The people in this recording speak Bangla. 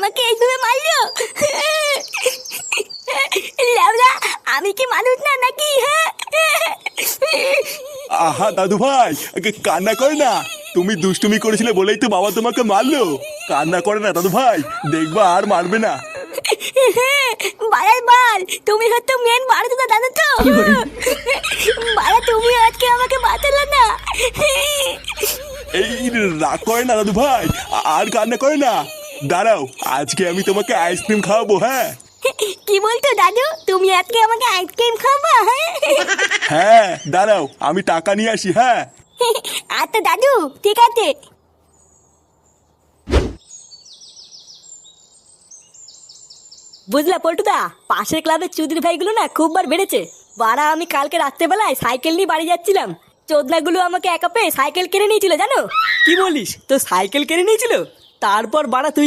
আমাকে এইভাবে মারলো। লেওড়া, আমি কি মানুষ না নাকি? হ্যাঁ, আহা দাদু ভাই, কান্না করে না। তুমি দুষ্টুমি করেছিলে বলেই তো বাবা তোমাকে মারলো। কান্না করে না দাদু ভাই, দেখবা আর মারবে না। বাড়ার বাল, তুমি হয়তো মেন বাড়াতে দাদা তো। বাড়া, তুমি আজকে আমাকে বাঁচালে না। এই রাগ করে না দাদু ভাই, আর কান্না করে না। দাঁড়াও, আজকে আমি তোমাকে আইসক্রিম খাওয়াবো। হ্যাঁ কি বলতো দাদু, তুমি আজকে আমাকে আইসক্রিম খাবা? হ্যাঁ, দাঁড়াও আমি টাকা নিয়ে আসি। হ্যাঁ আচ্ছা দাদু, ঠিক আছে। বুঝলা পল্টুদা, পাশের ক্লাবের চুদির ভাইগুলো না খুব বার বেড়েছে। বাড়া, আমি কালকে রাত্রেবেলায় সাইকেল নিয়ে বাড়ি যাচ্ছিলাম, চোদনাগুলো আমাকে একা পেয়ে সাইকেল কিনে নিয়েছিল জানো। কি বলিস, তো সাইকেল কিনে নিয়েছিল? তারপর বাড়া তুই